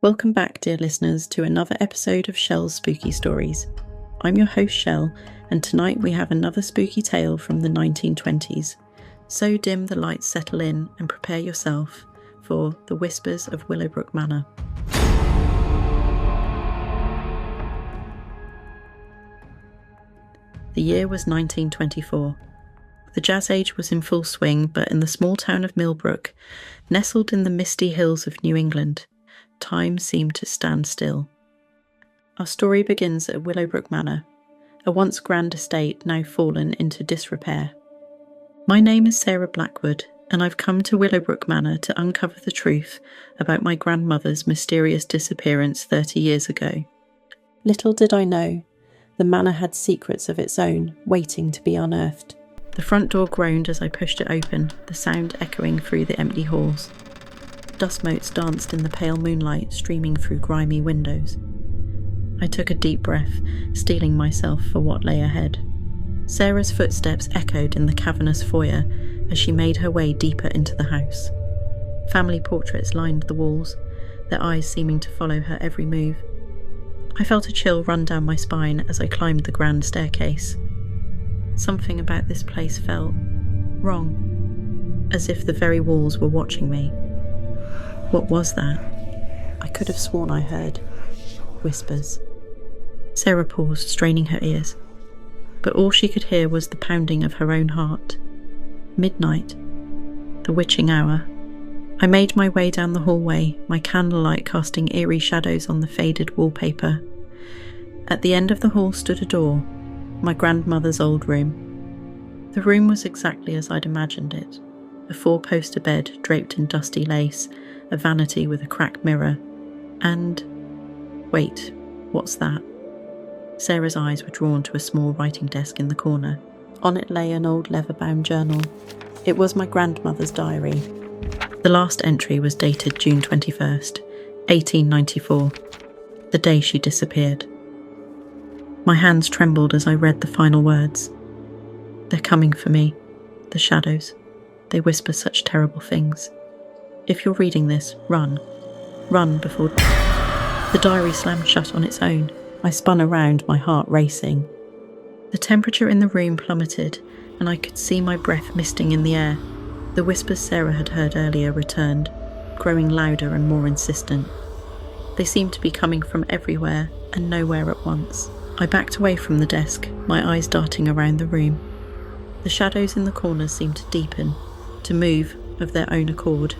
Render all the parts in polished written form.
Welcome back, dear listeners, to another episode of Shell's Spooky Stories. I'm your host, Shell, and tonight we have another spooky tale from the 1920s. So dim the lights settle in and prepare yourself for The Whispers of Willowbrook Manor. The year was 1924. The Jazz Age was in full swing, but in the small town of Millbrook, nestled in the misty hills of New England, time seemed to stand still. Our story begins at Willowbrook Manor, a once grand estate now fallen into disrepair. My name is Sarah Blackwood, and I've come to Willowbrook Manor to uncover the truth about my grandmother's mysterious disappearance 30 years ago. Little did I know, the manor had secrets of its own, waiting to be unearthed. The front door groaned as I pushed it open, the sound echoing through the empty halls. Dust motes danced in the pale moonlight streaming through grimy windows. I took a deep breath, steeling myself for what lay ahead. Sarah's footsteps echoed in the cavernous foyer as she made her way deeper into the house. Family portraits lined the walls, their eyes seeming to follow her every move. I felt a chill run down my spine as I climbed the grand staircase. Something about this place felt wrong, as if the very walls were watching me. What was that? I could have sworn I heard whispers. Sarah paused, straining her ears, but all she could hear was the pounding of her own heart. Midnight, the witching hour. I made my way down the hallway, my candlelight casting eerie shadows on the faded wallpaper. At the end of the hall stood a door, my grandmother's old room. The room was exactly as I'd imagined it. A four-poster bed draped in dusty lace, a vanity with a cracked mirror, and... wait, what's that? Sarah's eyes were drawn to a small writing desk in the corner. On it lay an old leather-bound journal. It was my grandmother's diary. The last entry was dated June 21st, 1894, the day she disappeared. My hands trembled as I read the final words. They're coming for me, the shadows. They whisper such terrible things. If you're reading this, run. Run before... The diary slammed shut on its own. I spun around, my heart racing. The temperature in the room plummeted, and I could see my breath misting in the air. The whispers Sarah had heard earlier returned, growing louder and more insistent. They seemed to be coming from everywhere and nowhere at once. I backed away from the desk, my eyes darting around the room. The shadows in the corners seemed to deepen, to move of their own accord.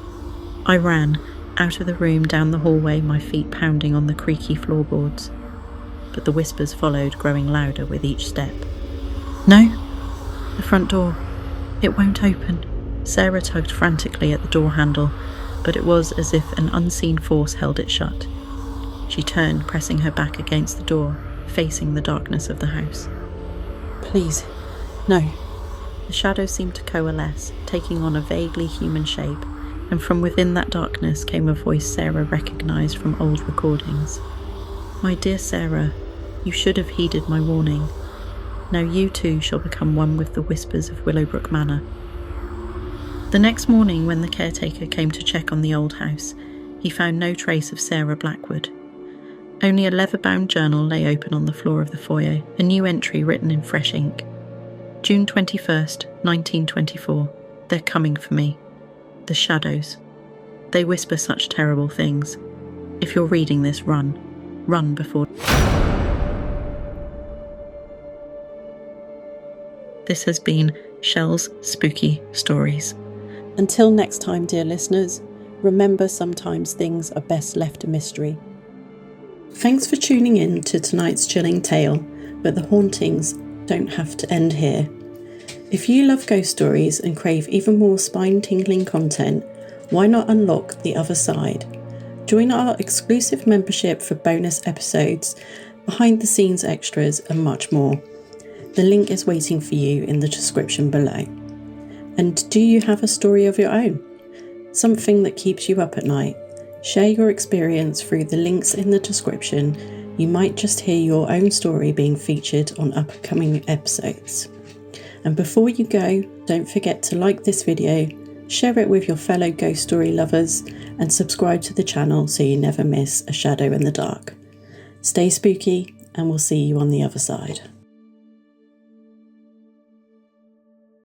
I ran, out of the room, down the hallway, my feet pounding on the creaky floorboards. But the whispers followed, growing louder with each step. No! The front door. It won't open. Sarah tugged frantically at the door handle, but it was as if an unseen force held it shut. She turned, pressing her back against the door, facing the darkness of the house. Please, no. The shadows seemed to coalesce, taking on a vaguely human shape, and from within that darkness came a voice Sarah recognised from old recordings. My dear Sarah, you should have heeded my warning. Now you too shall become one with the whispers of Willowbrook Manor. The next morning, when the caretaker came to check on the old house, he found no trace of Sarah Blackwood. Only a leather-bound journal lay open on the floor of the foyer, a new entry written in fresh ink. June 21st, 1924. They're coming for me. The shadows. They whisper such terrible things. If you're reading this, run. Run before... This has been Shell's Spooky Stories. Until next time, dear listeners, remember sometimes things are best left a mystery. Thanks for tuning in to tonight's chilling tale, but the hauntings don't have to end here. If you love ghost stories and crave even more spine-tingling content, why not unlock the other side? Join our exclusive membership for bonus episodes, behind-the-scenes extras, and much more. The link is waiting for you in the description below. And do you have a story of your own? Something that keeps you up at night? Share your experience through the links in the description. You might just hear your own story being featured on upcoming episodes. And before you go, don't forget to like this video, Share it with your fellow ghost story lovers and subscribe to the channel so you never miss a shadow in the dark. Stay spooky, and we'll see you on the other side.